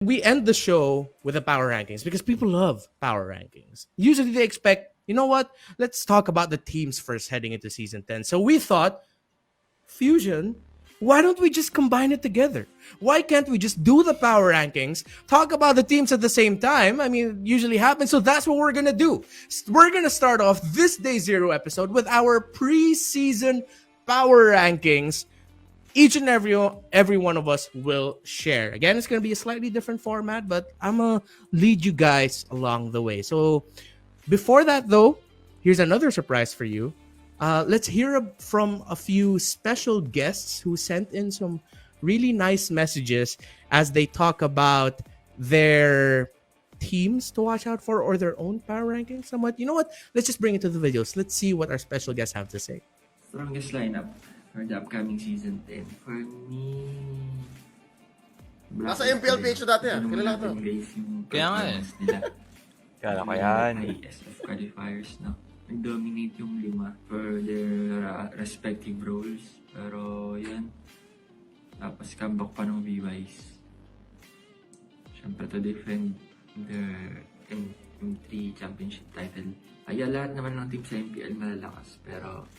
we end the show with the power rankings because people love power rankings. Usually they expect, you know what? Let's talk about the teams first heading into season 10. So we thought, Fusion, why don't we just combine it together? Why can't we just do the power rankings, talk about the teams at the same time? I mean, it usually happens. So that's what we're going to do. We're going to start off this Day Zero episode with our preseason power rankings. Each and every one of us will share. Again, it's going to be a slightly different format, but I'm going to lead you guys along the way. So before that, though, here's another surprise for you. Let's hear from a few special guests who sent in some really nice messages as they talk about their teams to watch out for or their own power rankings. Somewhat, you know what? Let's just bring it to the videos. Let's see what our special guests have to say. Strongest lineup for the upcoming season 10. For me... Nasa MPL page dati kilala ko to. Kaya nga nila. Kala ko yan. SF qualifiers, no? Nag-dominate yung 5 for their respective roles. Pero yan. Tapos comeback pa ng VYs. Siyempre to defend their M3 championship title. Kaya lahat naman ng team sa MPL malalakas. Pero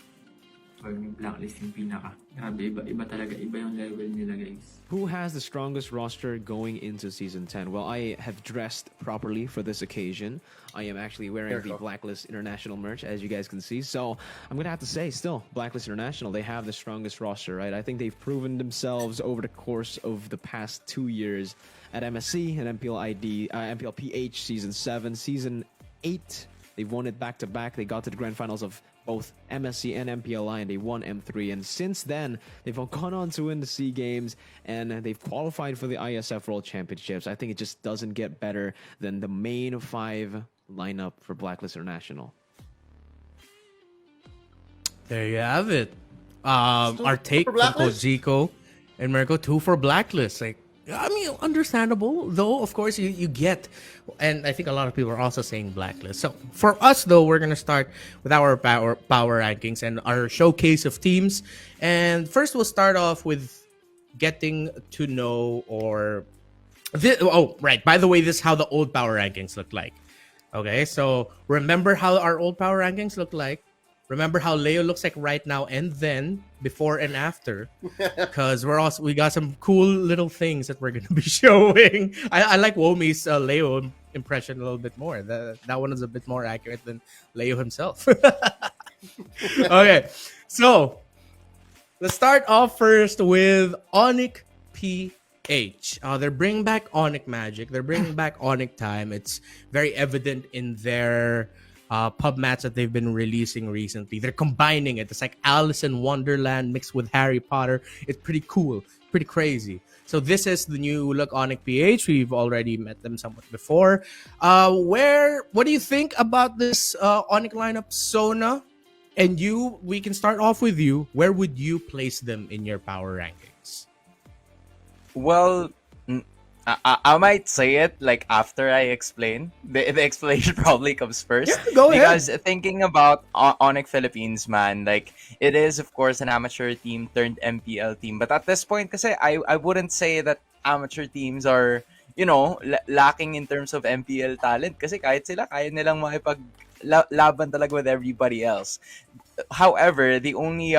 for me, Blacklist yung pinaka. Grabe, iba talaga. Iba yung level nila, guys. Who has the strongest roster going into Season 10? Well, I have dressed properly for this occasion. I am actually wearing the Blacklist International merch, as you guys can see. So I'm going to have to say, still, Blacklist International, they have the strongest roster, right? I think they've proven themselves over the course of the past 2 years at MSC and MPL PH Season 7, Season 8. They've won it back-to-back. They got to the grand finals of both MSC and MPLI, and they won M3. And since then, they've gone on to win the SEA Games, and they've qualified for the ISF World Championships. I think it just doesn't get better than the main 5 lineup for Blacklist International. There you have it. Our take from Zico and Mirko, 2 for Blacklist. Like, I mean, understandable, though, of course, you get, and I think a lot of people are also saying Blacklist. So for us, though, we're going to start with our power rankings and our showcase of teams. And first, we'll start off with getting to know right. By the way, this is how the old power rankings look like. Okay, so remember how our old power rankings look like. Remember how Leo looks like right now and then, before and after, because we got some cool little things that we're gonna be showing. I like Womi's Leo impression a little bit more. That one is a bit more accurate than Leo himself. Okay, so let's start off first with Onyx PH. They're bringing back Onyx Magic. They're bringing back Onyx Time. It's very evident in their pub mats that they've been releasing recently. They're combining it. It's like Alice in Wonderland mixed with Harry Potter. It's pretty cool, pretty crazy. So this is the new look Onyx PH. We've already met them somewhat before. What do you think about this Onyx lineup, Sona? And we can start off with you. Where would you place them in your power rankings? Well, I might say it like after I explain. The explanation probably comes first. Yeah, go ahead. Because thinking about Onyx Philippines, man, like it is of course an amateur team turned MPL team. But at this point, kasi I wouldn't say that amateur teams are, lacking in terms of MPL talent. Kasi kahit sila, kaya nilang makipaglaban talaga with everybody else. However, the only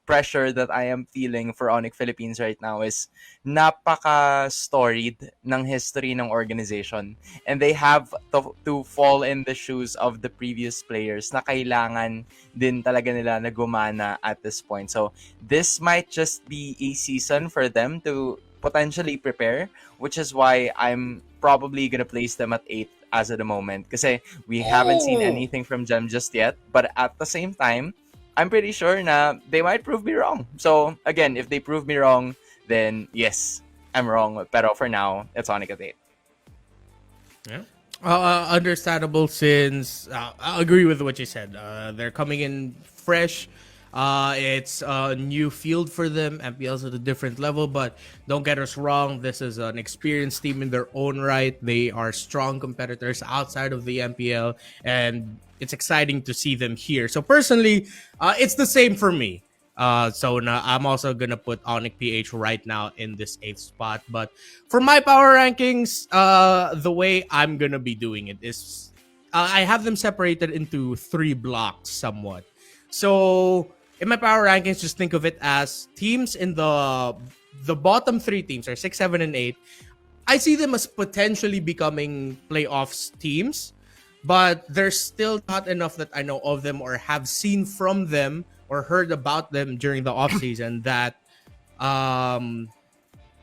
pressure that I am feeling for Onyx Philippines right now is napaka-storied ng history ng organization. And they have to fall in the shoes of the previous players na kailangan din talaga nila na gumana at this point. So, this might just be a season for them to potentially prepare, which is why I'm probably gonna place them at 8 as of the moment. Kasi we haven't seen anything from them just yet. But at the same time, I'm pretty sure na they might prove me wrong. So, again, if they prove me wrong, then yes, I'm wrong. Pero for now, it's Onyx at 8. Yeah. Understandable since I agree with what you said. They're coming in fresh. It's a new field for them. MPL's at a different level, but don't get us wrong. This is an experienced team in their own right. They are strong competitors outside of the MPL, and it's exciting to see them here. So personally, it's the same for me. So now I'm also gonna put Onyx PH right now in this 8th spot. But for my power rankings, the way I'm gonna be doing it is I have them separated into 3 blocks somewhat. So in my power rankings, just think of it as teams in the bottom 3 teams are 6, 7, and 8. I see them as potentially becoming playoffs teams, but there's still not enough that I know of them or have seen from them or heard about them during the offseason that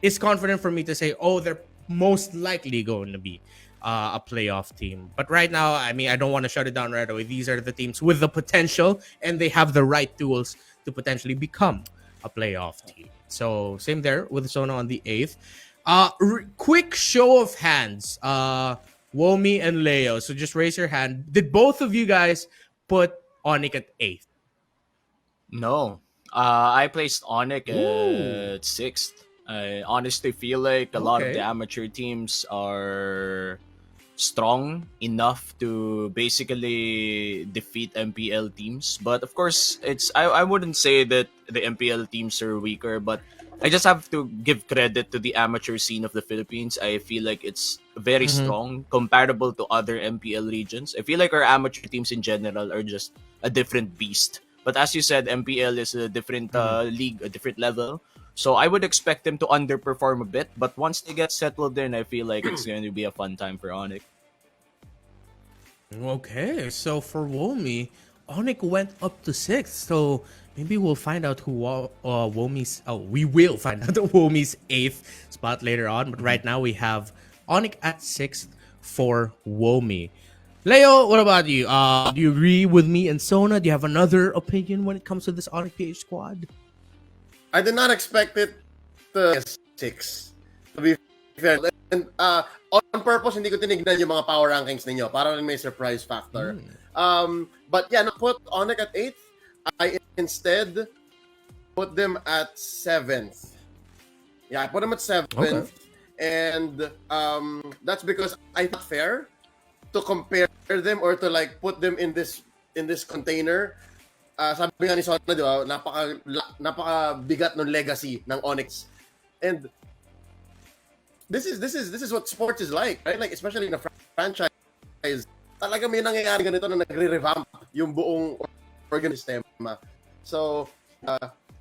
is confident for me to say, oh, they're most likely going to be a playoff team. But right now, I mean, I don't want to shut it down right away. These are the teams with the potential, and they have the right tools to potentially become a playoff team. So same there with Sona on the 8th. Quick show of hands. Womi and Leo. So just raise your hand. Did both of you guys put Onyx at 8th? No. I placed Onyx Ooh. at 6th. I honestly feel like a lot of Okay. the amateur teams are strong enough to basically defeat MPL teams. But of course, I wouldn't say that the MPL teams are weaker, but I just have to give credit to the amateur scene of the Philippines. I feel like it's very strong, comparable to other MPL regions. I feel like our amateur teams in general are just a different beast. But as you said, MPL is a different league, a different level. So I would expect them to underperform a bit. But once they get settled in, I feel like it's going to be a fun time for Onyx. Okay, so for Womi, Onyx went up to 6th. So maybe we'll find out who Womi's. Oh, we will find out Womi's 8th spot later on. But right now we have Onyx at 6th for Womi. Leo, what about you? Do you agree with me and Sona? Do you have another opinion when it comes to this Onyx PH squad? I did not expect it to 6. To be fair. And on purpose, hindi ko tinignan yung mga power rankings ninyo para rin may surprise factor. But yeah, put Onyx at 8th. I instead put them at 7th. Yeah, I put them at 7th. Okay. And that's because I thought fair to compare them or to like put them in this container. Sabi nga ni Sona, di ba, napaka bigat ng legacy ng Onyx. And this is what sports is like, right? Like especially in a franchise, talaga may nangyayari ganito na nagre-revamp yung buong organism. So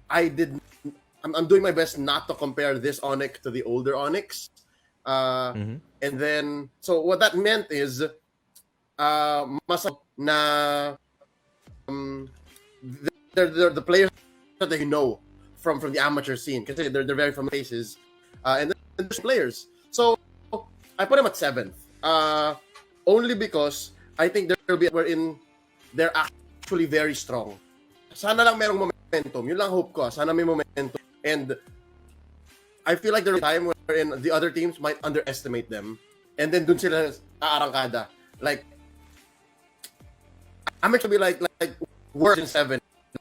I'm doing my best not to compare this Onyx to the older Onyx. And then so what that meant is mas na they're the players that they know from the amateur scene because they're very familiar faces, and then there's players. So I put them at 7th, only because I think they're actually very strong. Sana lang merong momentum. Yun lang hope ko. Sana may momentum. And I feel like there's a time wherein the other teams might underestimate them, and then dun sila aarangkada. Like I'm actually like worse in 7,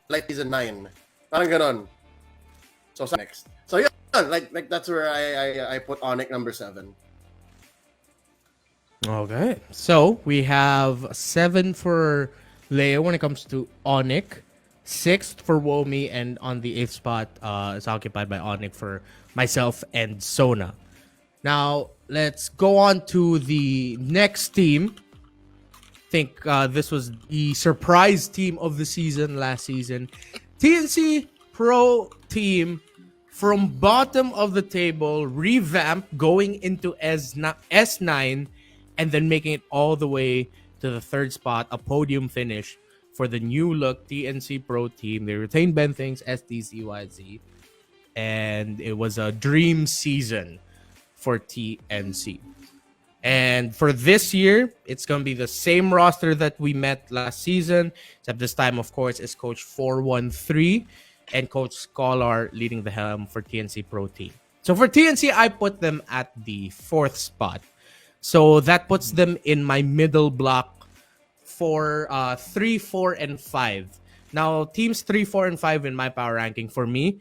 like season 9. Parang ganon. So next. So yeah, like that's where I put Onyx number 7. Okay. So we have 7 for Leo when it comes to Onyx, 6th for Womi, and on the 8th spot is occupied by Onyx for myself and Sona. Now let's go on to the next team. I think this was the surprise team of the season last season. TNC Pro Team from bottom of the table, revamp going into S9 and then making it all the way to the 3rd spot, a podium finish for the new look TNC Pro Team. They retained Ben Things, SDCYZ, and it was a dream season for TNC. And for this year, it's going to be the same roster that we met last season, except this time, of course, is Coach 413 and Coach Scholar leading the helm for TNC Pro Team. So for TNC, I put them at the 4th spot. So that puts them in my middle block for 3, 4, and 5. Now, teams 3, 4, and 5 in my power ranking for me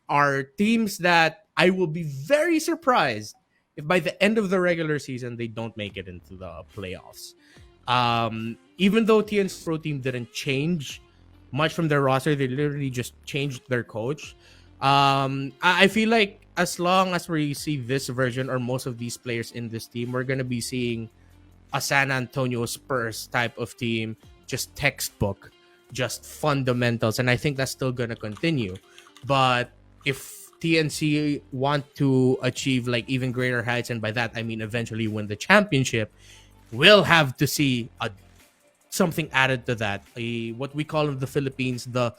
are teams that I will be very surprised if by the end of the regular season they don't make it into the playoffs. Even though TNC Pro Team didn't change much from their roster. They literally just changed their coach. I feel like as long as we see this version or most of these players in this team, we're gonna be seeing a San Antonio Spurs type of team, just textbook, just fundamentals, and I think that's still gonna continue. But if TNC want to achieve like even greater heights, and by that I mean eventually win the championship, we'll have to see something added to that. What we call in the Philippines the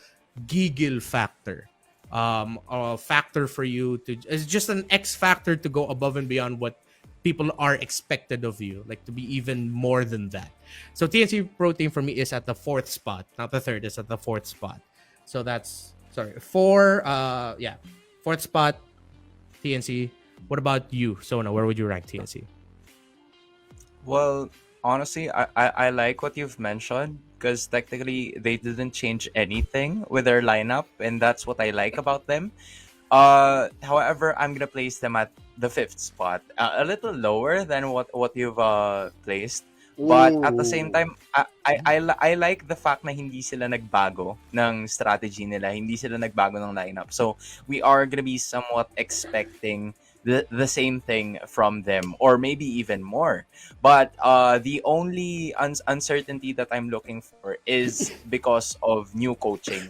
giggle factor. A factor for you to, it's just an X factor to go above and beyond what people are expected of you, like to be even more than that. So TNC Pro Team for me is at the 4th spot, not the 3rd. It's at the 4th spot. So that's 4th spot TNC. What about you, Sona? Where would you rank TNC? Well, honestly, I like what you've mentioned because technically they didn't change anything with their lineup, and that's what I like about them. However, I'm gonna place them at the 5th spot, a little lower than what you've placed. But at the same time, I like the fact na hindi sila nagbago ng strategy nila, hindi sila nagbago ng lineup. So we are gonna be somewhat expecting the same thing from them, or maybe even more. But the only uncertainty that I'm looking for is because of new coaching.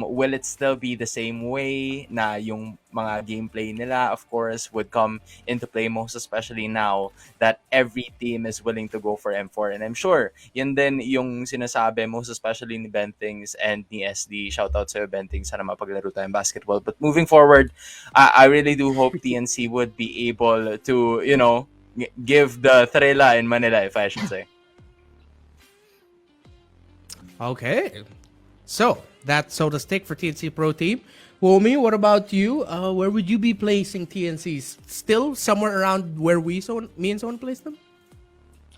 Will it still be the same way na yung mga gameplay nila, of course, would come into play, most especially now that every team is willing to go for M4. And I'm sure, yun din yung sinasabi, most especially ni Bentings and ni SD. Shoutout sa'yo, Bentings. Sana mapaglaro tayong basketball. But moving forward, I really do hope TNC would be able to, give the Trela in Manila, if I should say. Okay. So, that's so to stick for TNC Pro Team. Womi, what about you? Where would you be placing TNCs? Still somewhere around where me and Son placed them?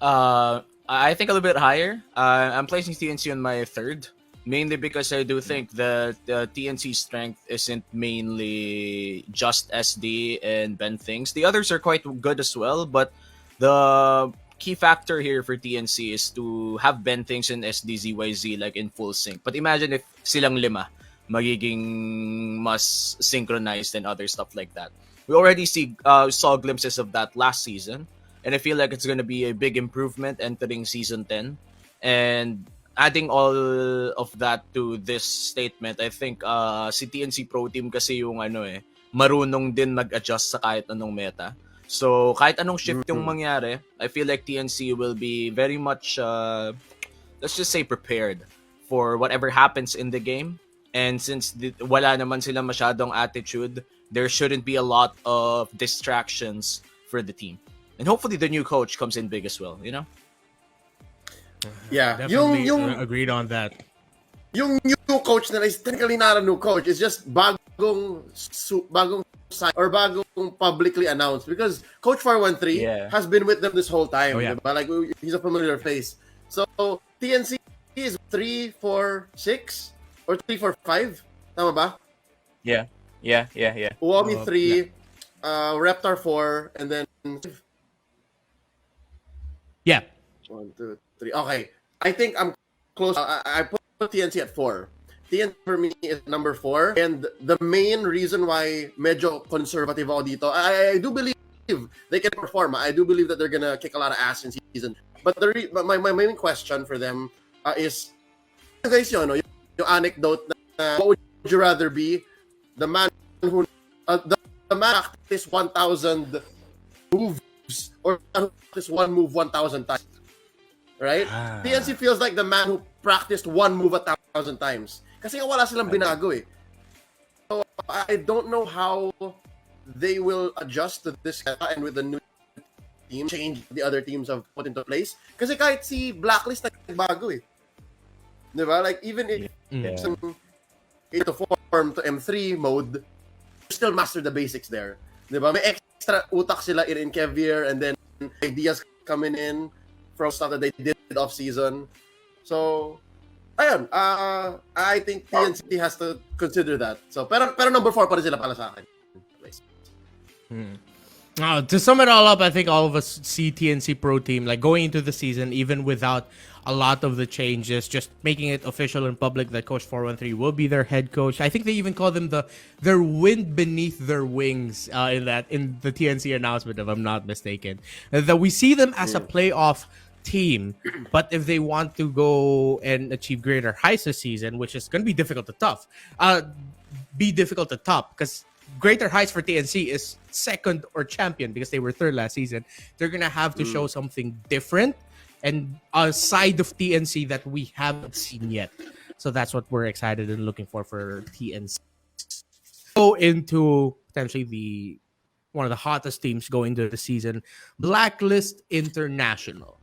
I think a little bit higher. I'm placing TNC on my 3rd, mainly because I do think that TNC's strength isn't mainly just SD and Ben Things. The others are quite good as well, but the key factor here for TNC is to have Ben Things and SDZYZ like in full sync. But imagine if silang lima magiging mas synchronized and other stuff like that. We already saw glimpses of that last season, and I feel like it's going to be a big improvement entering season 10. And adding all of that to this statement, I think si TNC Pro Team kasi yung marunong din mag-adjust sa kahit anong meta. So, kahit anong shift yung mangyari, I feel like TNC will be very much, let's just say, prepared for whatever happens in the game. And since wala naman sila masyadong attitude, there shouldn't be a lot of distractions for the team. And hopefully the new coach comes in big as well, Yeah. Definitely agreed on that. Yung new coach nila is technically not a new coach. It's just bagong sign or bagong publicly announced, because Coach 413 has been with them this whole time. Diba? Like, he's a familiar face. So TNC is 3, 4, 6 or 3, 4, 5. Tama ba? Yeah. Uomi 3, Reptar 4, and then 5. Yeah. 1, 2, 3. Okay. I think I'm close. I put TNC at 4. TNC for me is number 4. And the main reason why medyo conservative ako dito, I do believe they can perform. I do believe that they're gonna kick a lot of ass in season. But my main question for them is, you guys, yung anecdote na what would you rather be? The man who the man practice 1,000 moves, or practice one move 1,000 times. Right? TNC feels like the man who practiced one move 1,000 times. Kasi wala silang binago eh. So I don't know how they will adjust to this and with the new team, change the other teams have put into place. Kasi kahit si Blacklist nagbago eh. Diba? Like, even if some to form to M3 mode, still master the basics there. Diba? May extra utak sila in Kevier, and then ideas coming in from stuff that they did off season. So, ayun, I think TNC has to consider that. So, pero number 4 pa rin sila para sa akin. To sum it all up, I think all of us see TNC Pro Team like going into the season, even without a lot of the changes, just making it official and public that Coach 413 will be their head coach. I think they even call them their wind beneath their wings in the TNC announcement, if I'm not mistaken. That we see them as a playoff team, but if they want to go and achieve greater heights this season, which is going to be difficult to top, because greater heights for TNC is second or champion because they were third last season. They're gonna have to show something different and a side of TNC that we haven't seen yet. So that's what we're excited and looking for TNC. Go into potentially one of the hottest teams going into the season, Blacklist International.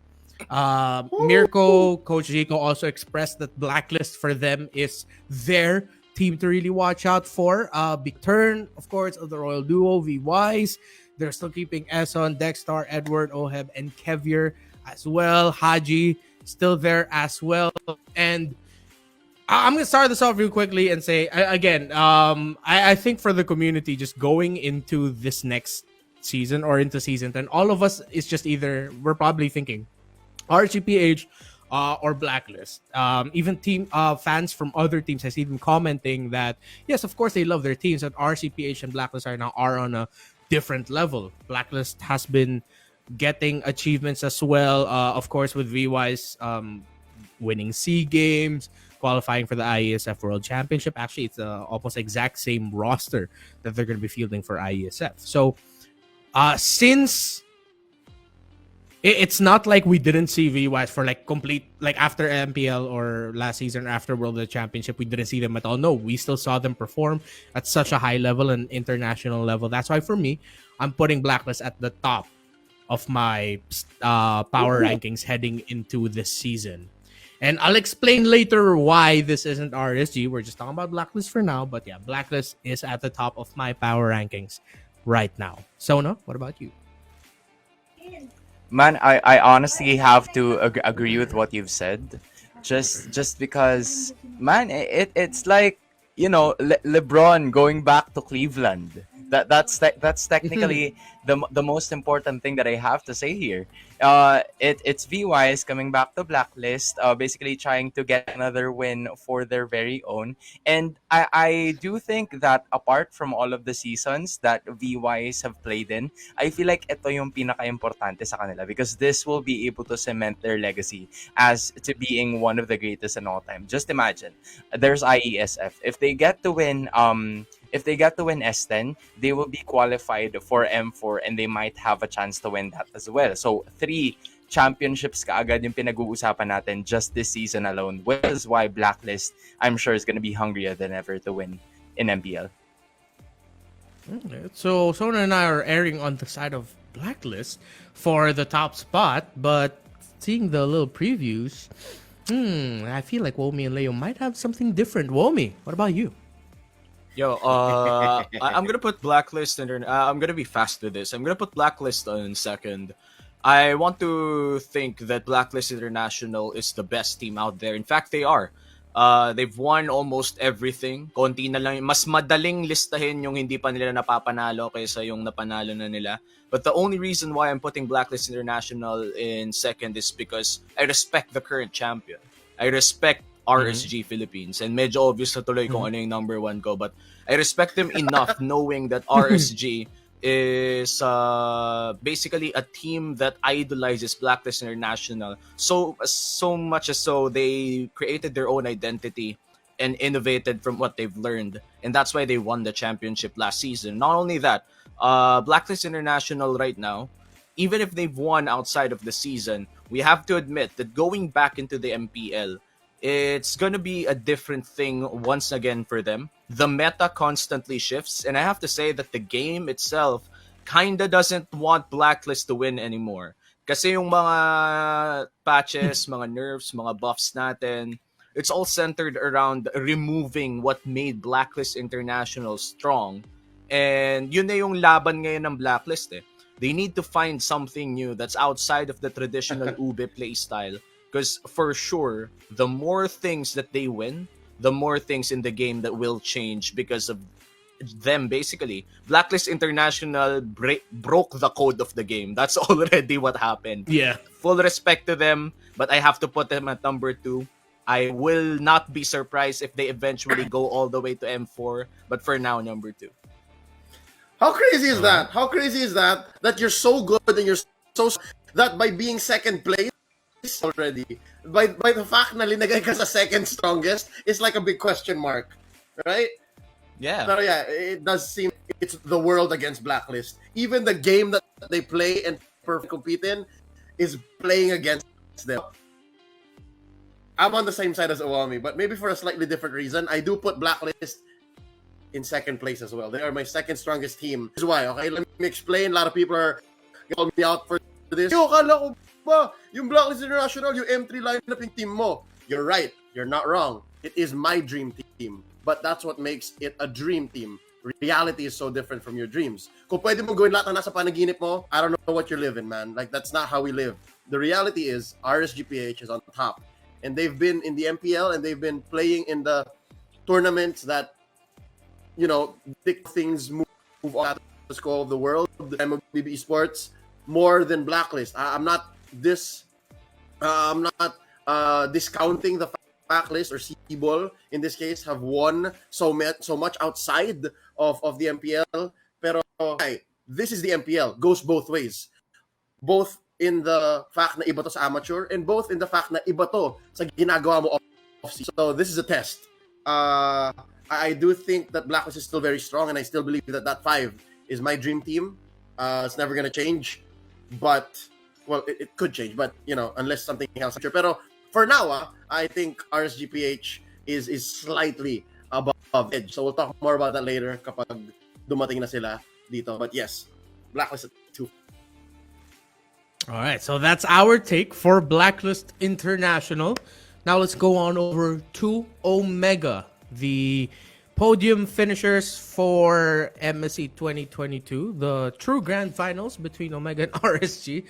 Mirko, Coach Zico also expressed that Blacklist for them is their team to really watch out for. Big turn, of course, of the Royal Duo, V-Wise. They're still keeping Esson, Dexter, Edward, Oheb, and Kevier as well. Haji still there as well. And I'm going to start this off real quickly and say, again, I think for the community, just going into this next season or into season 10, all of us is just either, we're probably thinking RGPH or Blacklist. Even team fans from other teams has even commenting that, yes, of course, they love their teams, and RCPH and Blacklist are on a different level. Blacklist has been getting achievements as well, of course, with VY's winning SEA games, qualifying for the IESF World Championship. Actually, it's the almost exact same roster that they're going to be fielding for IESF. So, since it's not like we didn't see VYs for like complete, like after MPL or last season after World Championship, we didn't see them at all. No, we still saw them perform at such a high level and international level. That's why for me, I'm putting Blacklist at the top of my power rankings heading into this season. And I'll explain later why this isn't RSG. We're just talking about Blacklist for now. But yeah, Blacklist is at the top of my power rankings right now. Sona, what about you? Man, I honestly have to agree with what you've said. Just because, man, it's like, you know, LeBron going back to Cleveland. That's technically the most important thing that I have to say here. It's VYs coming back to Blacklist, basically trying to get another win for their very own. And I do think that apart from all of the seasons that VYs have played in, I feel like ito yung pinaka-importante sa kanila because this will be able to cement their legacy as to being one of the greatest in all time. Just imagine, there's IESF. If they get to win S10, they will be qualified for M4 and they might have a chance to win that as well. So 3 championships kaagad yung pinag-uusapan natin just this season alone, which is why Blacklist, I'm sure, is going to be hungrier than ever to win in MPL. So Sona and I are erring on the side of Blacklist for the top spot, but seeing the little previews, I feel like Womi and Leo might have something different. Womi, what about you? Yo, I'm gonna put Blacklist in. I'm gonna be fast with this. I'm gonna put Blacklist on second. I want to think that Blacklist International is the best team out there. In fact, they are. They've won almost everything. Konti na lang. Mas madaling listahin yung hindi pa nila napapanalo kaysa yung napanalo na nila. But the only reason why I'm putting Blacklist International in second is because I respect the current champion. I respect RSG Philippines. And medyo obvious na tuloy kung ano yung number 1 ko. But I respect them enough knowing that RSG is basically a team that idolizes Blacklist International. So much as so they created their own identity and innovated from what they've learned. And that's why they won the championship last season. Not only that, Blacklist International right now, even if they've won outside of the season, we have to admit that going back into the MPL, it's going to be a different thing once again for them. The meta constantly shifts, and I have to say that the game itself kinda doesn't want Blacklist to win anymore. Kasi yung mga patches, mga nerfs, mga buffs natin, it's all centered around removing what made Blacklist International strong. And yun na yung laban ngayon ng Blacklist eh. They need to find something new that's outside of the traditional Ube playstyle. Because for sure, the more things that they win, the more things in the game that will change because of them basically. Blacklist International broke the code of the game. That's already what happened. Yeah. Full respect to them, but I have to put them at number 2. I will not be surprised if they eventually go all the way to M4, but for now, number 2. How crazy is that? How crazy is that? That you're so good and you're so that by being second place already, by the fact na linagay ka sa second strongest, is like a big question mark, right? Yeah. Pero yeah, it does seem it's the world against Blacklist. Even the game that they play and compete in is playing against them. I'm on the same side as Owami, but maybe for a slightly different reason. I do put Blacklist in second place as well. They are my second strongest team. This is why, okay? Let me explain. A lot of people are calling me out for this. Yo, kala ko ba, yung Blacklist International, yung M3 lineup yung team mo. You're right. You're not wrong. It is my dream team. But that's what makes it a dream team. Reality is so different from your dreams. Kung pwede mo gawin lahat na nasa panaginip mo, I don't know what you're living, man. Like, that's not how we live. The reality is, RSGPH is on top. And they've been in the MPL and they've been playing in the tournaments that, you know, big things move on the score of the world, the MLB Esports, more than Blacklist. I'm not discounting the Blacklist or C-Ball in this case have won so much outside of the MPL. Pero this is the MPL. Goes both ways. Both in the fact na iba to sa amateur and both in the fact na iba to sa ginagawa mo off-season. So this is a test. I do think that Blacklist is still very strong and I still believe that 5 is my dream team. It's never going to change. But, well, it could change. But, you know, unless something else. Pero for now, I think RSGPH is slightly above edge. So we'll talk more about that later kapag dumating na sila dito. But yes, Blacklist at 2. All right, so that's our take for Blacklist International. Now let's go on over to Omega, the podium finishers for MSC 2022, the true grand finals between Omega and RSG.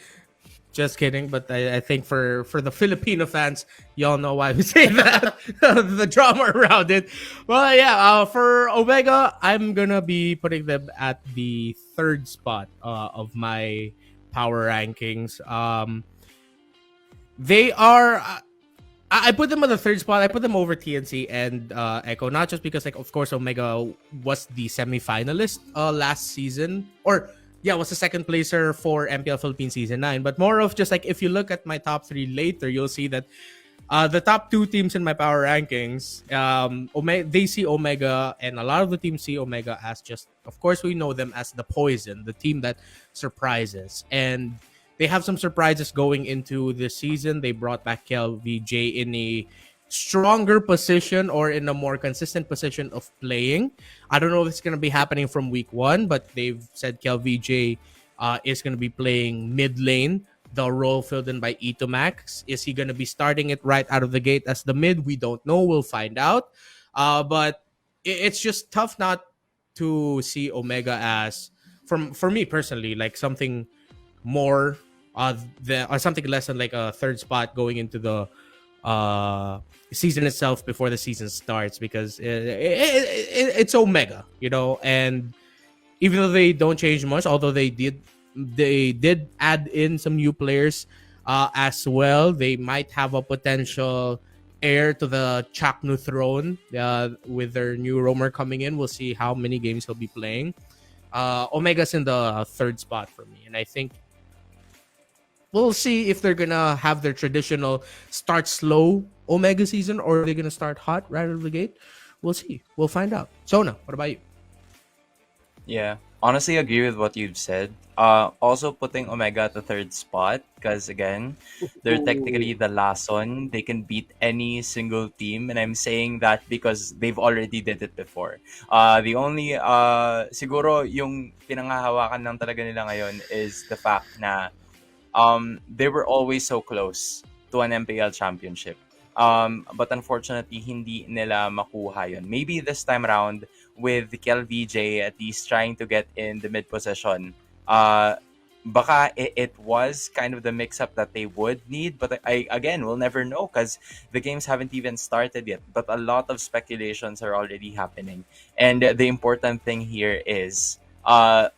Just kidding, but I think for the Filipino fans, y'all know why we say that. The drama around it. Well, yeah, for Omega, I'm gonna be putting them at the 3rd spot of my power rankings. They are I put them on the 3rd spot. I put them over TNC and Echo, not just because, like, of course, Omega was the semi-finalist last season, or was the 2nd placer for MPL Philippines Season 9, but more of just, like, if you look at my top 3 later, you'll see that the top 2 teams in my power rankings, they see Omega, and a lot of the teams see Omega as just, of course, we know them as the Poison, the team that surprises. And they have some surprises going into this season. They brought back KLVJ in a stronger position or in a more consistent position of playing. I don't know if it's going to be happening from week 1, but they've said KLVJ is going to be playing mid lane, the role filled in by Itomax. Is he going to be starting it right out of the gate as the mid? We don't know. We'll find out. But it's just tough not to see Omega as, for me personally, like something more or something less than like a 3rd spot going into the season itself before the season starts, because it's Omega, you know. And even though they don't change much, although they did add in some new players as well, they might have a potential heir to the Chaknu throne with their new roamer coming in. We'll see how many games he'll be playing. Omega's in the 3rd spot for me, and I think we'll see if they're gonna have their traditional start slow Omega season, or are they gonna start hot right out of the gate. We'll see. We'll find out. Sona, what about you? Yeah, honestly agree with what you've said. Also putting Omega at the 3rd spot because, again, they're technically the last one. They can beat any single team, and I'm saying that because they've already did it before. The only siguro yung pinanghahawakan lang talaga nila ngayon is the fact na they were always so close to an MPL championship. But unfortunately, hindi nila makuha yun. Maybe this time around, with KLVJ at least trying to get in the mid position, baka it was kind of the mix-up that they would need, but again, we'll never know because the games haven't even started yet. But a lot of speculations are already happening. And the important thing here is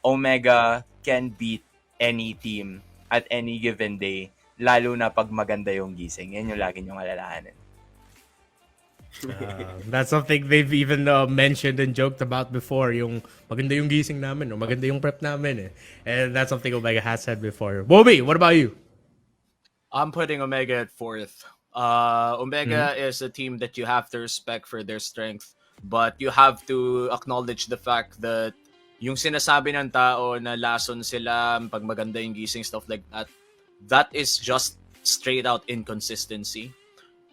Omega can beat any team at any given day, lalo na pag maganda yung gising. Yan yung lagi niyong alalahanin. That's something they've even mentioned and joked about before. Yung maganda yung gising namin, or maganda yung prep namin. Eh. And that's something Omega has said before. Bobby, what about you? I'm putting Omega at 4th. Omega is a team that you have to respect for their strength, but you have to acknowledge the fact that yung sinasabi ng tao na lason sila pag maganda yung gising, stuff like that, that is just straight out inconsistency.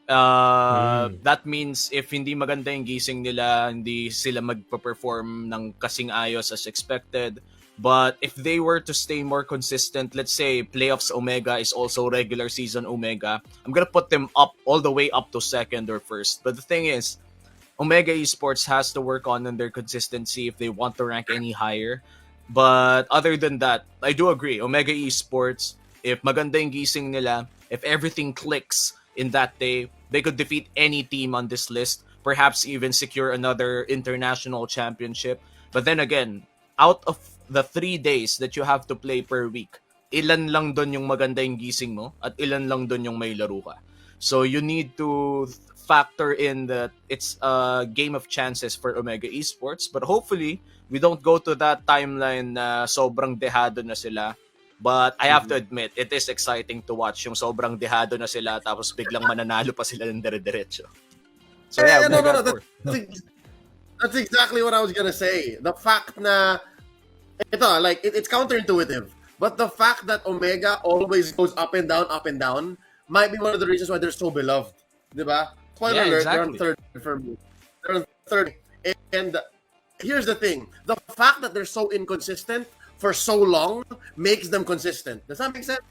That means if hindi maganda yung gising nila, hindi sila magpa-perform ng kasing ayos as expected. But if they were to stay more consistent, let's say playoffs Omega is also regular season Omega, I'm gonna put them up all the way up to 2nd or 1st. But the thing is, Omega Esports has to work on their consistency if they want to rank any higher. But other than that, I do agree. Omega Esports, if maganda yung gising nila, if everything clicks in that day, they could defeat any team on this list, perhaps even secure another international championship. But then again, out of the 3 days that you have to play per week, ilan lang dun yung maganda yung gising mo at ilan lang dun yung may laro ka. So you need to factor in that it's a game of chances for Omega Esports, but hopefully we don't go to that timeline na sobrang dehado na sila. But I have to admit, it is exciting to watch yung sobrang dehado na sila tapos biglang mananalo pa sila ng dire-diretso. So yeah, no. That's exactly what I was gonna say. The fact na it's counterintuitive, but the fact that Omega always goes up and down might be one of the reasons why they're so beloved, diba? Spoiler alert, exactly. They're on 3rd for me. They're on 3rd, and here's the thing: the fact that they're so inconsistent for so long makes them consistent. Does that make sense?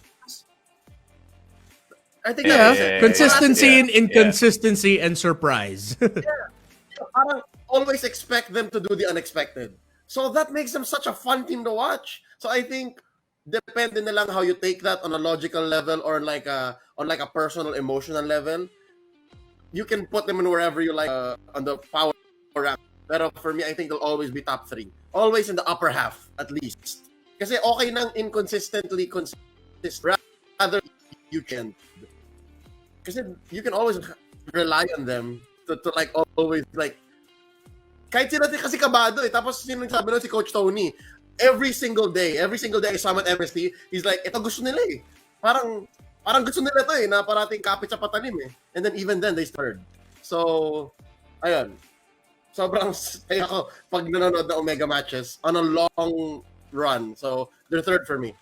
I think that makes sense. Consistency and inconsistency and surprise. I always expect them to do the unexpected. So that makes them such a fun team to watch. So I think depende na lang how you take that on a logical level or on like a personal emotional level. You can put them in wherever you like on the power rank. Pero for me, I think they'll always be top 3. Always in the upper half, at least. Kasi okay nang inconsistently consistent. Rather, you can. Kasi you can always rely on them to like always like kahit sila kasi kabado eh. Tapos sino sabi nun si Coach Tony, every single day I saw him at MSC, he's like, ito gusto nila eh. Parang gusto nila to eh, na parating kapit sa patalim eh. And then even then, they started. So, ayun. Sobrang saya ko pag nanonood ng Omega matches on a long run. So, they're 3rd for me.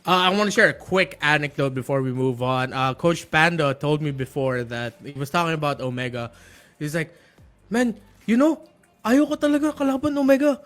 I want to share a quick anecdote before we move on. Coach Panda told me before that he was talking about Omega. He's like, man, ayoko talaga kalaban Omega.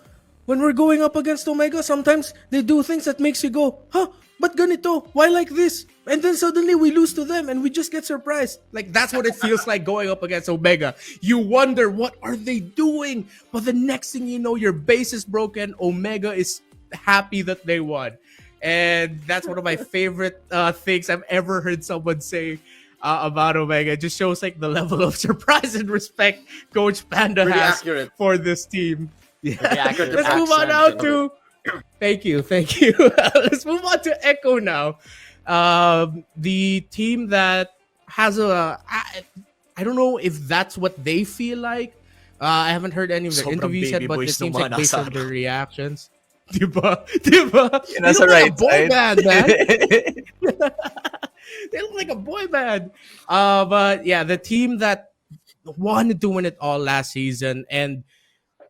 When we're going up against Omega, sometimes they do things that makes you go, huh? But ganito, why like this? And then suddenly we lose to them and we just get surprised. Like, that's what it feels like going up against Omega. You wonder, what are they doing? But the next thing you know, your base is broken. Omega is happy that they won. And that's one of my favorite things I've ever heard someone say about Omega. It just shows like the level of surprise and respect Coach Panda Pretty has accurate. For this team. Yeah. Accurate Let's move on now to... Thank you. Let's move on to Echo now. The team that has I don't know if that's what they feel like. I haven't heard any of their interviews yet, but it seems like based on their reactions. Diba? That's a right boy band, man. They look like a boy band. But yeah, the team that wanted to win it all last season, and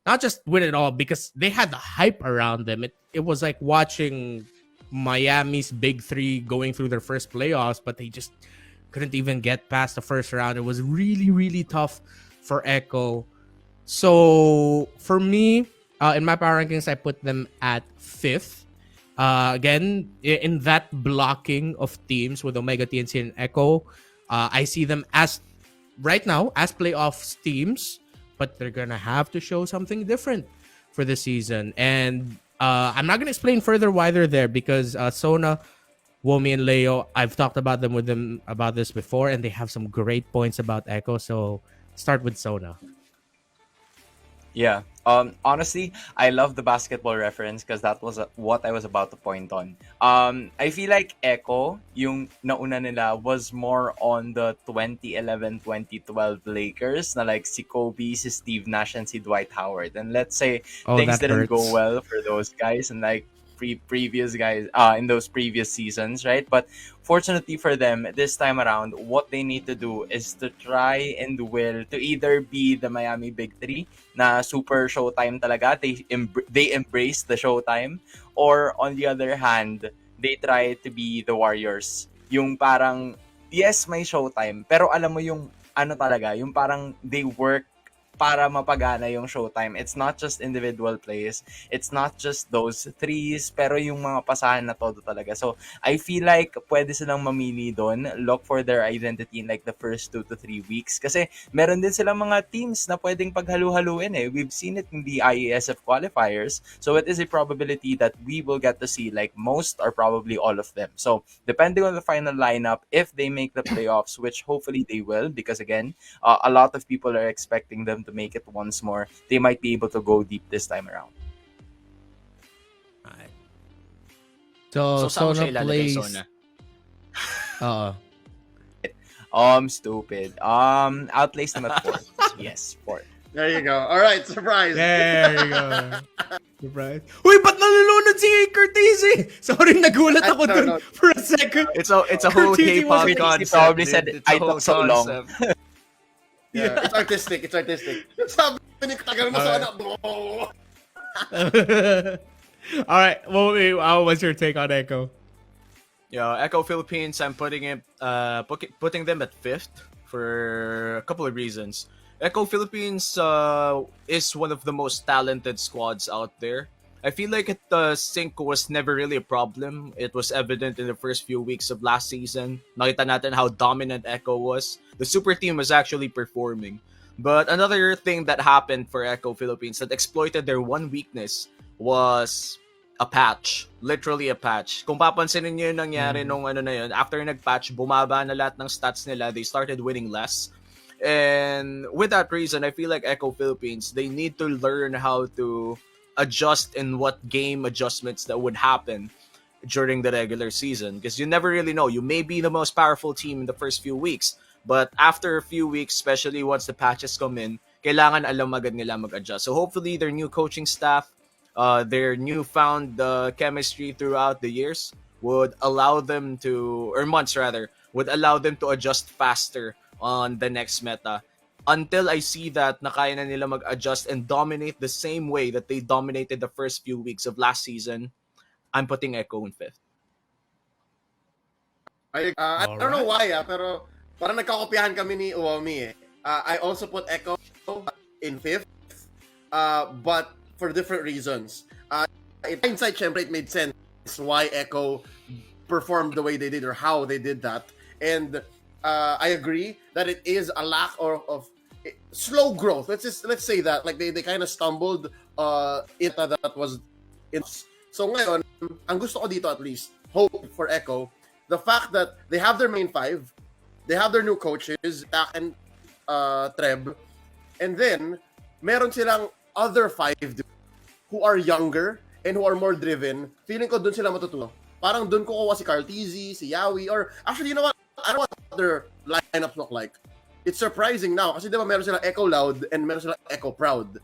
not just win it all because they had the hype around them. It was like watching Miami's big 3 going through their first playoffs, but they just couldn't even get past the first round. It was really, really tough for Echo. So for me, in my power rankings, I put them at 5th. Again, in that blocking of teams with Omega, TNC, and Echo, I see them as right now as playoff teams, but they're gonna have to show something different for the season. And I'm not gonna explain further why they're there because Sona, Womi, and Leo, I've talked about them about this before, and they have some great points about Echo. So start with Sona. Yeah. Honestly, I love the basketball reference because that was what I was about to point on. I feel like Echo, yung nauna nila, was more on the 2011-2012 Lakers na like si Kobe, si Steve Nash, and si Dwight Howard. And let's say Oh, things that didn't go hurts. well for those guys and like previous guys in those previous seasons, right? But fortunately for them, this time around, what they need to do is to try and will to either be the Miami Big Three na super showtime talaga. They embrace the showtime, or on the other hand, they try to be the Warriors. Yung parang yes, may showtime, pero alam mo yung ano talaga, yung parang they work para mapagana yung showtime. It's not just individual plays. It's not just those threes, pero yung mga pasahan na todo talaga. So, I feel like pwede silang mamili doon, look for their identity in like the first 2 to 3 weeks. Kasi meron din silang mga teams na pwedeng paghalu-haluin eh. We've seen it in the IESF qualifiers. So, it is a probability that we will get to see like most or probably all of them. So, depending on the final lineup, if they make the playoffs, which hopefully they will, because again, a lot of people are expecting them to make it once more. They might be able to go deep this time around. Alright. So saan mo Sona siya ilalagay, plays. Sona? Stupid. I'll place them at 4. Yes, 4. There you go. All right, surprise. There you go. Surprise. Uy, ba't nalulunod si Curtisi? Sorry, nagulat ako No, dun no. for a second. It's a whole Curtisi K-pop was- concept. probably dude. said It's a I whole took so long. concept. Yeah, it's artistic. It's artistic. Sabi ni tagal mo sa anak. All right. Well, what's your take on Echo? Yeah, Echo Philippines, I'm putting them at 5th for a couple of reasons. Echo Philippines is one of the most talented squads out there. I feel like sync was never really a problem. It was evident in the first few weeks of last season. Nakita natin how dominant Echo was. The super team was actually performing. But another thing that happened for Echo Philippines that exploited their one weakness was a patch. Literally a patch. Kung papansinin niyo yung nangyari nung ano na yun, after nag-patch, bumaba na lahat ng stats nila. They started winning less. And with that reason, I feel like Echo Philippines, they need to learn how to adjust in what game adjustments that would happen during the regular season. Because you never really know. You may be the most powerful team in the first few weeks. But after a few weeks, especially once the patches come in, kailangan alam agad nila mag-adjust. So hopefully their new coaching staff, their newfound chemistry throughout the years would allow them to, or months rather, would allow them to adjust faster on the next meta. Until I see that na kaya na nila mag-adjust and dominate the same way that they dominated the first few weeks of last season, I'm putting Echo in 5th. I don't know why, pero parang nagkakopyahan kami ni Uwami eh. I also put Echo in 5th, but for different reasons. In hindsight, syempre, it made sense why Echo performed the way they did or how they did that. And I agree that it is a lack of slow growth. Let's say that like they kind of stumbled that was in. So ngayon, ang gusto ko dito at least hope for Echo, the fact that they have their main 5, they have their new coaches, Dak and Treb, and then meron silang other 5 who are younger and who are more driven. Feeling ko dun sila matututo. Parang dun ko kuha si Cartesi, si Yawi, or actually, you know what? I don't know what their lineups look like. It's surprising now kasi diba meron silang Echo Loud and meron silang Echo Proud.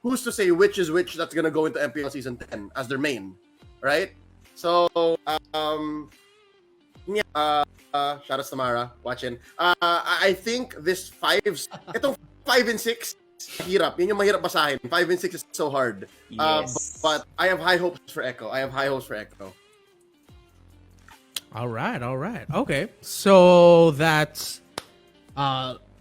Who's to say which is which that's gonna go into MPL Season 10 as their main, right? So, shout out to Mara watching. I think this 5, itong 5 and 6, hirap. Yun yung mahirap basahin. 5 and 6 is so hard. Yes. But I have high hopes for Echo. All right. Okay. So that's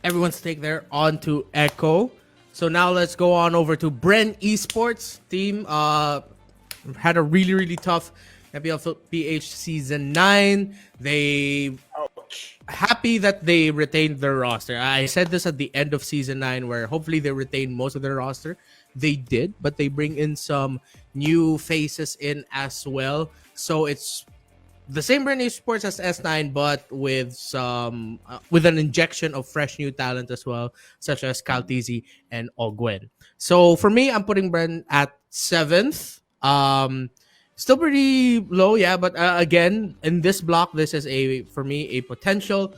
everyone's take there. On to Echo. So now let's go on over to Bren Esports team. Had a really tough MPL PH season 9. They happy that they retained their roster. I said this at the end of season 9 where hopefully they retain most of their roster they did, but they bring in some new faces in as well. So it's the same brand new sports as S9, but with some with an injection of fresh new talent as well, such as Caltizi and Ogwen. So for me, I'm putting Bren at 7th. Still pretty low, yeah. But again, in this block, this is a for me a potential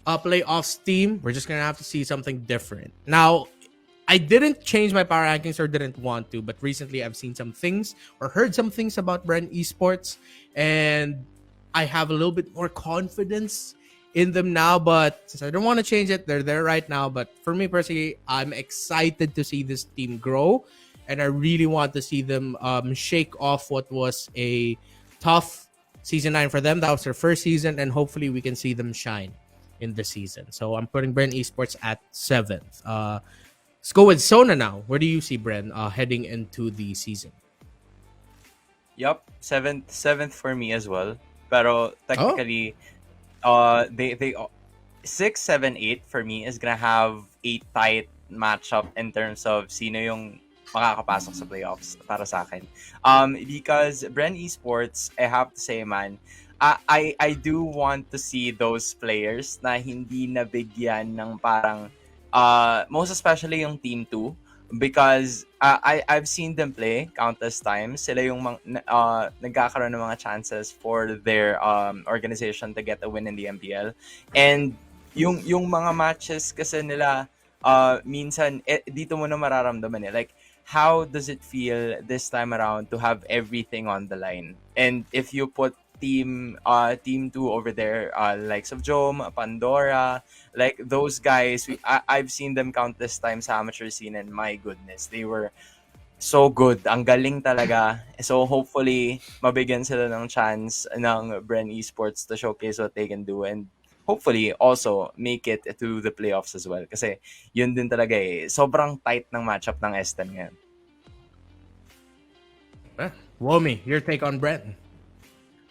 playoffs team. We're just gonna have to see something different. Now, I didn't change my power rankings or didn't want to, but recently I've seen some things or heard some things about Brand Esports, and I have a little bit more confidence in them now. But since I don't want to change it, they're there right now. But for me personally, I'm excited to see this team grow, and I really want to see them shake off what was a tough season 9 for them. That was their first season, and hopefully we can see them shine in the season. So I'm putting Brand Esports at 7th. Let's go with Sona now. Where do you see Bren heading into the season? Yup, seventh for me as well. Pero technically, they 6, 7, 8 for me is gonna have a tight matchup in terms of sino yung makakapasok sa playoffs para sa akin. Because Brand Esports, I have to say, man, I do want to see those players na hindi nabigyan ng parang most especially yung Team 2, because I've seen them play countless times. Sila yung nagkakaroon ng mga chances for their organization to get a win in the MPL. And yung mga matches kasi nila minsan dito mo na mararamdaman eh. Like, how does it feel this time around to have everything on the line? And if you put team 2 over there, likes of Jome, Pandora, like those guys, I've seen them countless times sa amateur scene, and my goodness, they were so good. Ang galing talaga. So hopefully mabigyan sila ng chance ng Bren Esports to showcase what they can do, and hopefully also make it to the playoffs as well, kasi yun din talaga eh, sobrang tight ng matchup ng S10 ngayon. Womi, your take on Bren?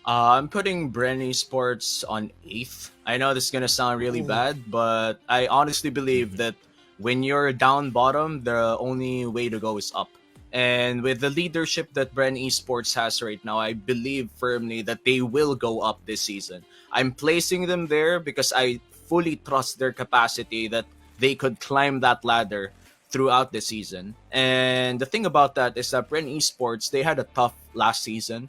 I'm putting Bren Esports on 8th. I know this is gonna sound really bad, but I honestly believe that when you're down bottom, the only way to go is up. And with the leadership that Bren Esports has right now, I believe firmly that they will go up this season. I'm placing them there because I fully trust their capacity that they could climb that ladder throughout the season. And the thing about that is that Bren Esports, they had a tough last season.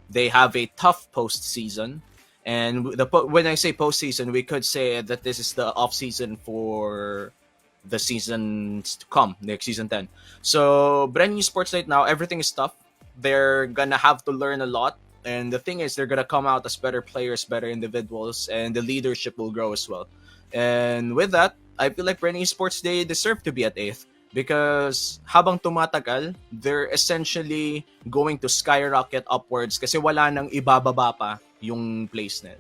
They have a tough postseason, and when I say postseason, we could say that this is the off season for the seasons to come, next season 10. So brand new sports right now, everything is tough. They're gonna have to learn a lot, and the thing is, they're gonna come out as better players, better individuals, and the leadership will grow as well. And with that, I feel like brand new sports, they deserve to be at 8th. Because habang tumatagal, they're essentially going to skyrocket upwards kasi wala nang ibababa pa yung place na.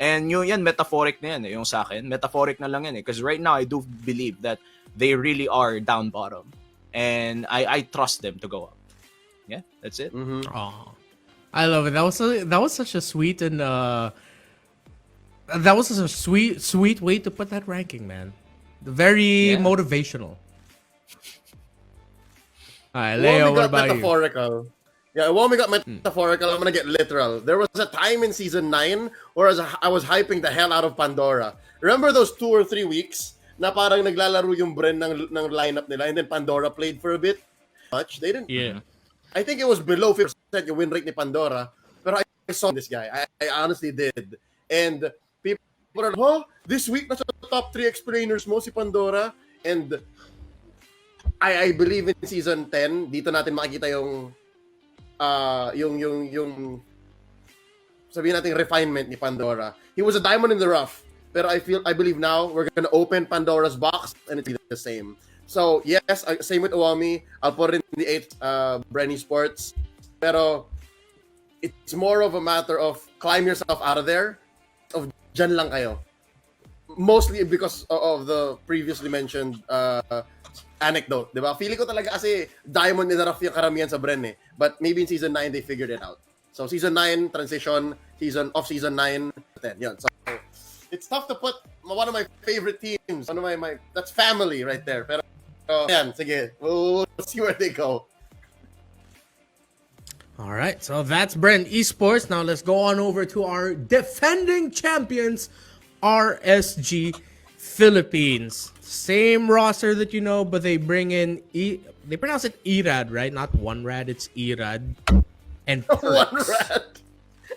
And yun yan, metaphoric na yan yung sa akin. Metaphoric na lang yan eh. Because right now, I do believe that they really are down bottom. And I trust them to go up. Yeah, that's it. Mm-hmm. Oh, I love it. That was such a sweet and that was a sweet way to put that ranking, man. Very motivational. Alright, Leo, what about metaphorical. Yeah, Womi got metaphorical. I'm gonna get literal. There was a time in season 9 where I was hyping the hell out of Pandora. Remember those 2 or 3 weeks na parang naglalaro yung Bren ng lineup nila, and then Pandora played for a bit? Much. They didn't. Yeah. I think it was below 50% yung win rate ni Pandora. Pero I saw this guy. I honestly did. And people are like, this week nasa top 3 explainers mo si Pandora. And I believe in season 10, dito natin makikita yung sabihin natin refinement ni Pandora. He was a diamond in the rough, pero I believe now we're gonna open Pandora's box and it's the same. So yes, same with Owami. I'll put it in the 8th Bren Esports, pero it's more of a matter of climb yourself out of there, of dyan lang kayo. Mostly because of the previously mentioned anecdote, di ba? Feeling ko talaga kasi diamond in the rough yung karamihan sa Bren eh. But maybe in season 9, they figured it out. So season 9, transition, season 9, 10. Yun. So it's tough to put one of my favorite teams, one of my that's family right there. Pero So, yan, sige. We'll see where they go. All right, so that's Brent Esports. Now let's go on over to our defending champions, RSG Philippines. Same roster that you know, but they bring in they pronounce it Irad, right? Not one rad, it's Irad. And One Perks. rat.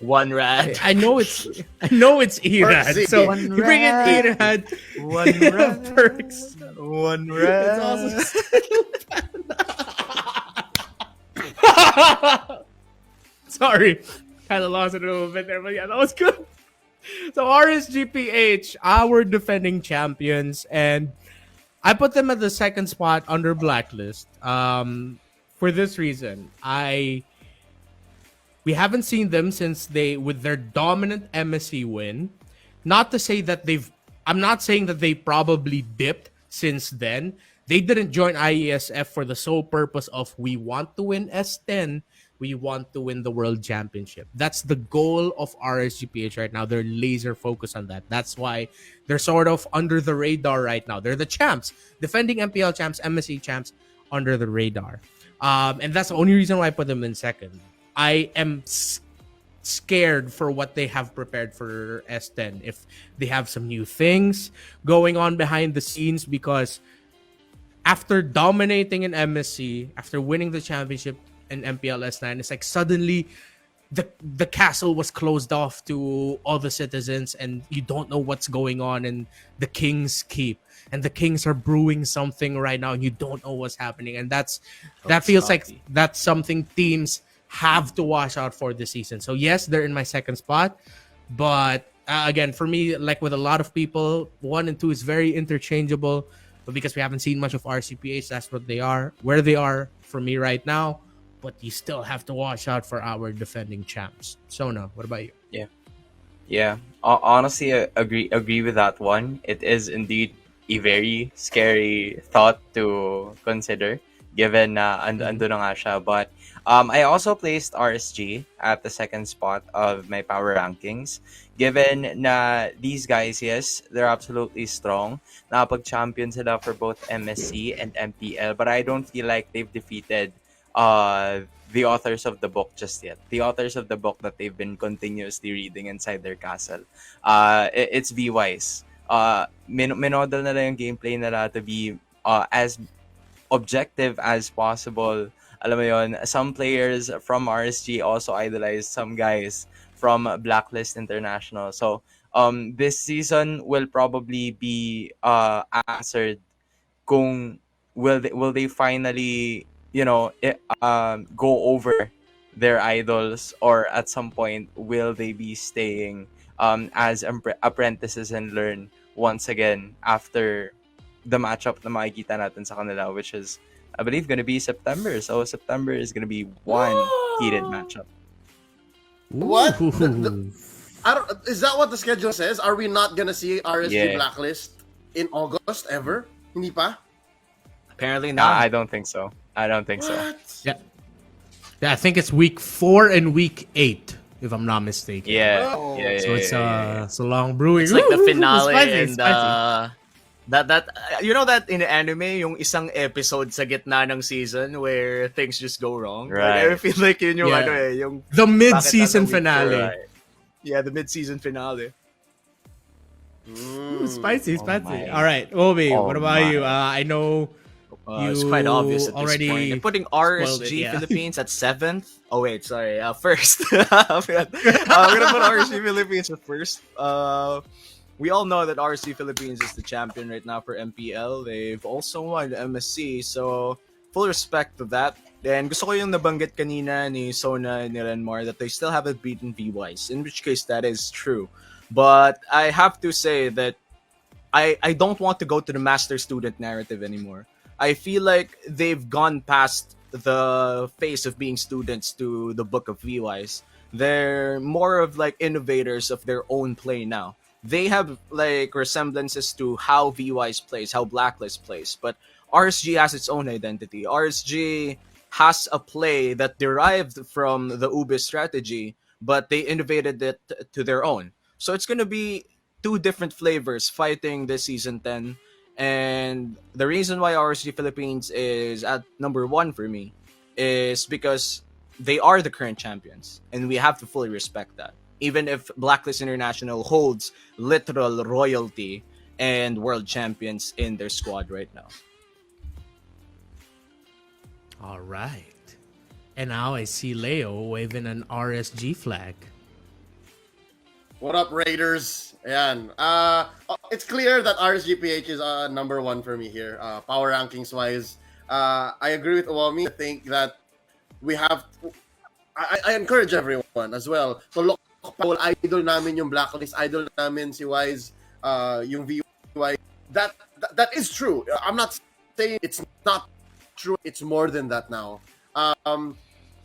One rad. I know it's Irad. Perks, So One you bring in rad. Irad, One rad. Perks. One It's rad. also sorry, kind of lost it a little bit there, but yeah, that was good. So RSGPH, our defending champions, and I put them at the second spot under Blacklist. For this reason, we haven't seen them since with their dominant MSC win. Not to say that I'm not saying that they probably dipped since then. They didn't join IESF for the sole purpose of we want to win S10. We want to win the world championship. That's the goal of RSGPH right now. They're laser focused on that. That's why they're sort of under the radar right now. They're the champs, defending MPL champs, MSC champs, under the radar. And that's the only reason why I put them in second. I am scared for what they have prepared for S10. If they have some new things going on behind the scenes, because after dominating in MSC, after winning the championship in MPL S9, it's like suddenly the castle was closed off to all the citizens, and you don't know what's going on in the King's Keep. And the Kings are brewing something right now, and you don't know what's happening. And that feels like that's something teams have to watch out for this season. So yes, they're in my second spot, but again, for me, like with a lot of people, 1 and 2 is very interchangeable. But because we haven't seen much of RCPH, that's what they are, where they are for me right now. But you still have to watch out for our defending champs. Sona, what about you? Yeah. Honestly, I agree with that one. It is indeed a very scary thought to consider, given na ando na nga siya. But I also placed RSG at the second spot of my power rankings, given na these guys, yes, they're absolutely strong. Nakapag-champion sila for both MSC and MPL, but I don't feel like they've defeated the authors of the book just yet. The authors of the book that they've been continuously reading inside their castle. It's V-Wise. Minodel nila yung gameplay nila to be as objective as possible. Alam mo yun, some players from RSG also idolize some guys from Blacklist International. So this season will probably be answered kung will they finally, go over their idols, or at some point will they be staying as apprentices and learn once again after the matchup na makikita natin sa kanila, which is, I believe, going to be September. So September is going to be one heated matchup. What? Ooh. Is that what the schedule says? Are we not gonna see RSG Yeah. Blacklist in August ever? Hindi pa? Apparently Nah, not. I don't think so. What? Yeah, I think it's week 4 and week 8, if I'm not mistaken. Yeah. Oh. Yeah. So it's yeah. it's a long brewing. It's like the Ooh, finale spicy, and spicy. that you know that in anime, yung isang episode sa gitna ng season where things just go wrong. Right. Like, I feel like yun yung Yeah. yung The mid-season bakit ang week finale. four, right? Yeah, the mid-season finale. Ooh, spicy, spicy. my. All right, Obi, Oh what about my. you? I know It's You quite obvious at already this point. I'm putting spoiled it, RSG yeah. Philippines at 7th. Oh wait, sorry. First. I'm gonna put RSG Philippines at first. We all know that RSG Philippines is the champion right now for MPL. They've also won MSC, so full respect to that. Then gusto ko yung nabanggit kanina ni Sona and ni Renmar that they still haven't beaten V-Wise, in which case that is true. But I have to say that I don't want to go to the master-student narrative anymore. I feel like they've gone past the phase of being students to the book of V-Wise. They're more of like innovators of their own play now. They have like resemblances to how V-Wise plays, how Blacklist plays, but RSG has its own identity. RSG has a play that derived from the Ube strategy, but they innovated it to their own. So it's going to be two different flavors fighting this season 10. And the reason why RSG Philippines is at number 1 for me is because they are the current champions, and we have to fully respect that. Even if Blacklist International holds literal royalty and world champions in their squad right now. All right. And now I see Leo waving an RSG flag. What up, Raiders? Ayan. It's clear that RSGPH is number 1 for me here, power rankings wise. I agree with Uwami. I think that we have. I encourage everyone as well to look. Idol namin yung Blacklist, idol namin si Wise, yung VY. That is true. I'm not saying it's not true. It's more than that now.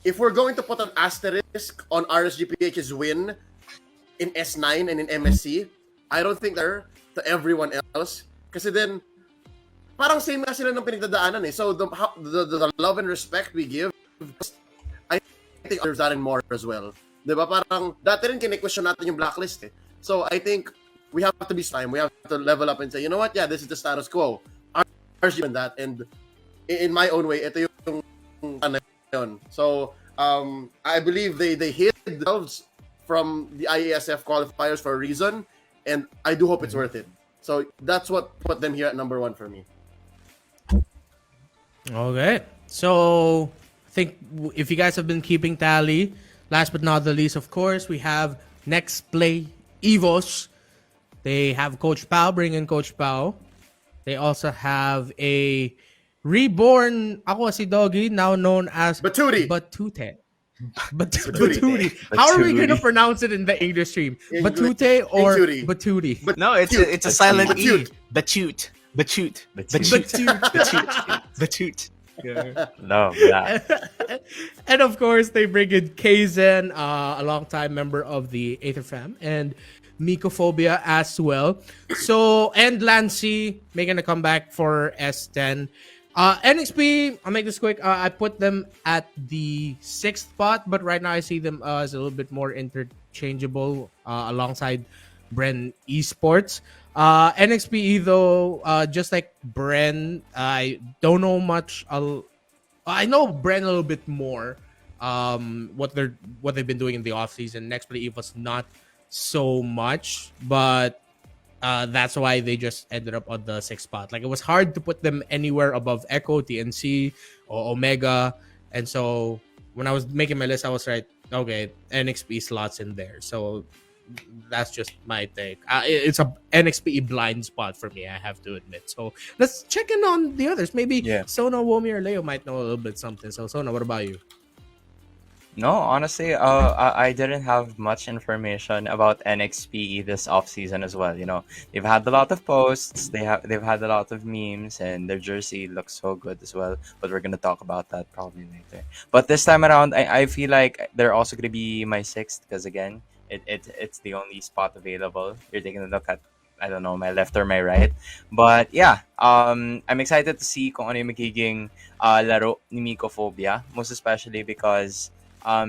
If we're going to put an asterisk on RSGPH's win in S9 and in MSC, I don't think they're to everyone else. Kasi then, parang same nga sila ng pinagdadaanan eh. So the love and respect we give, I think there's that and more as well. Diba? Parang dati rin kine-question natin yung Blacklist eh. So I think we have to be time. We have to level up and say, you know what? Yeah, this is the status quo. RSG and that. And in my own way, ito yung ano yun. So I believe they hid themselves from the IASF qualifiers for a reason, and I do hope it's worth it. So that's what put them here at number 1 for me. Okay. So I think if you guys have been keeping tally, last but not the least, of course, we have Next Play Evos. They have Coach Pao, bring in Coach Pao. They also have a reborn ako si Doggy, now known as Batute. Batute. How are we going to pronounce it in the English stream? Batute or Batute? No, it's a silent E. Batute. Batute. Love that. And of course, they bring in Kaizen, a longtime member of the Aether Fam, and Mycophobia as well. So, and Lancy making a comeback for S10. NXP, I'll make this quick. I put them at the 6th spot, but right now I see them as a little bit more interchangeable alongside Bren Esports. NXPE though, just like Bren, I don't know much. I know Bren a little bit more. What they've been doing in the offseason. Next Play was not so much, but that's why they just ended up on the 6th spot. Like, it was hard to put them anywhere above Echo, TNC, or Omega. And so when I was making my list, I was right, okay, NXP slots in there. So that's just my take. It's a NXP blind spot for me, I have to admit. So let's check in on the others. Maybe Sona, Womi, or Leo might know a little bit something. So Sona, what about you? No, honestly, I didn't have much information about NXP this offseason as well. You know, they've had a lot of posts, they've had a lot of memes, and their jersey looks so good as well. But we're gonna talk about that probably later. But this time around, I feel like they're also gonna be my 6th because again, it's the only spot available. You're taking a look at, I don't know, my left or my right. But yeah, I'm excited to see kung ano yung magiging laro ni Mycophobia, most especially because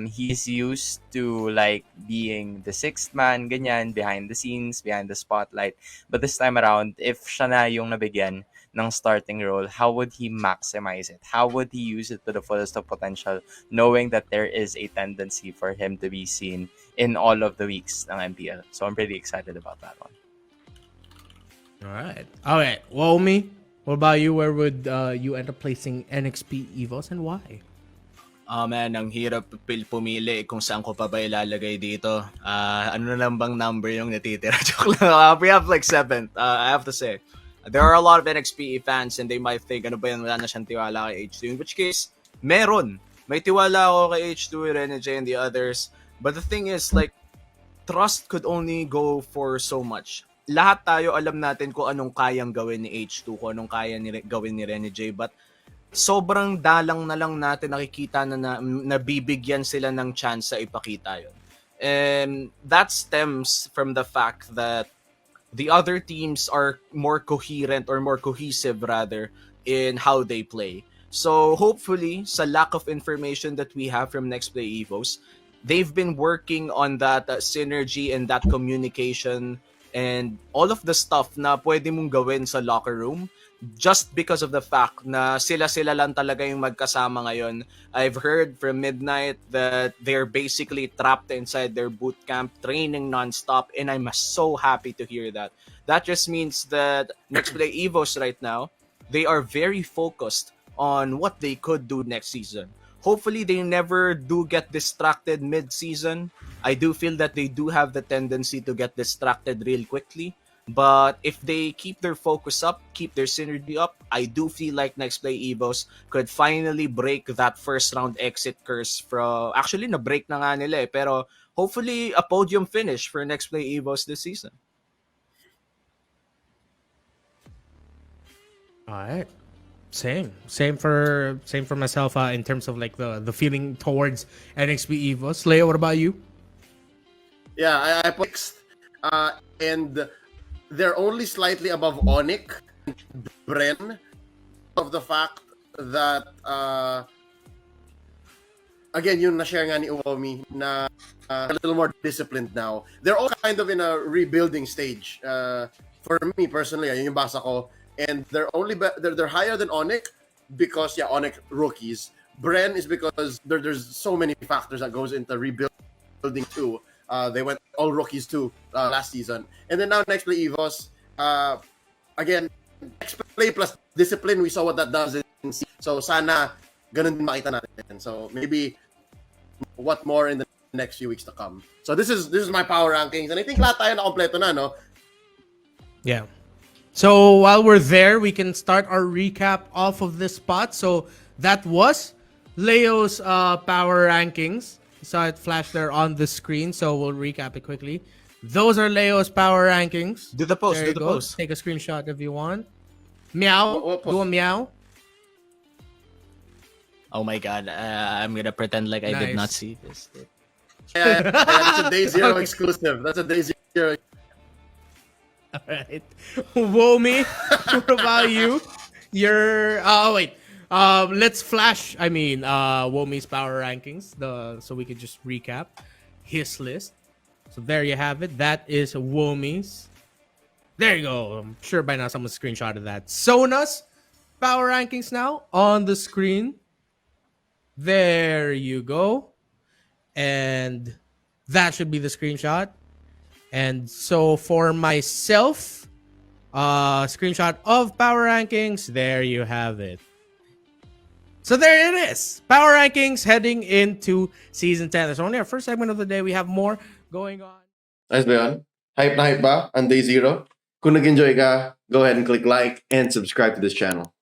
he's used to like being the 6th man, ganyan, behind the scenes, behind the spotlight. But this time around, if siya na yung nabigyan ng starting role, how would he maximize it? How would he use it to the fullest of potential, knowing that there is a tendency for him to be seen in all of the weeks ng MPL? So I'm pretty excited about that one. All right. Well, me, what about you? Where would you end up placing NXP Evos and why? Man, ang hirap pumili kung saan ko pa ba ilalagay dito. Ano na lang bang number yung natitira? Joke lang. We have like 7th. I have to say. There are a lot of NXPE fans and they might think, ano ba yan, wala na siyang tiwala kay H2. In which case, meron. May tiwala ako kay H2, Renege, and the others. But the thing is, like, trust could only go for so much. Lahat tayo alam natin kung anong kayang gawin ni H2, kung anong kaya gawin ni Renege, but sobrang dalang na lang natin nakikita na nabibigyan sila ng chance sa ipakita yun. And that stems from the fact that the other teams are more coherent or more cohesive rather in how they play. So hopefully, sa lack of information that we have from Next Play Evos, they've been working on that synergy and that communication and all of the stuff na pwede mong gawin sa locker room just because of the fact na sila lang talaga yung magkasama ngayon. I've heard from Midnight that they're basically trapped inside their boot camp, training nonstop, and I'm so happy to hear that. That just means that Next Play Evos right now, they are very focused on what they could do next season. Hopefully, they never do get distracted mid-season. I do feel that they do have the tendency to get distracted real quickly. But if they keep their focus up, keep their synergy up, I do feel like Next Play Evos could finally break that first round exit curse from... Actually, na-break na nga nila eh. Pero hopefully, a podium finish for Next Play Evos this season. All right. Same for myself in terms of like the feeling towards NXP Evos. Leo, what about you? Yeah, I put and they're only slightly above Onic and Bren of the fact that again yung na-share nga ni Uomi na a little more disciplined now. They're all kind of in a rebuilding stage. For me personally, yun yung basa ko. And they're higher than Onic because Onic rookies. Bren is because there's so many factors that goes into rebuilding too. They went all rookies too last season. And then now Next Play Evos, again, Next Play plus discipline, we saw what that does. So sana ganun din makita natin. So maybe what more in the next few weeks to come. So this is my power rankings. And I think lahat tayo na kompleto na, no? Yeah. So while we're there, we can start our recap off of this spot. So that was Leo's power rankings. You saw it flash there on the screen, so we'll recap it quickly. Those are Leo's power rankings. Do the post, There do you the go. post. Take a screenshot if you want. Meow. What post? Do a meow. Oh my god, I'm gonna pretend like I did Nice. not see this. Yeah, that's a day zero Okay. exclusive. That's a day zero. All right. Womi, what about you? Wait. Let's flash. Womi's power rankings. So we could just recap his list. So there you have it. That is Womi's. There you go. I'm sure by now someone screenshotted that. Sona's power rankings now on the screen. There you go. And that should be the screenshot. And so for myself, screenshot of power rankings, there you have it. So there it is. Power rankings heading into season 10. That's only our first segment of the day. We have more going on. Nice ba yun? Hype na hype ba on day zero? Kung nag-enjoy ka, go ahead and click like and subscribe to this channel.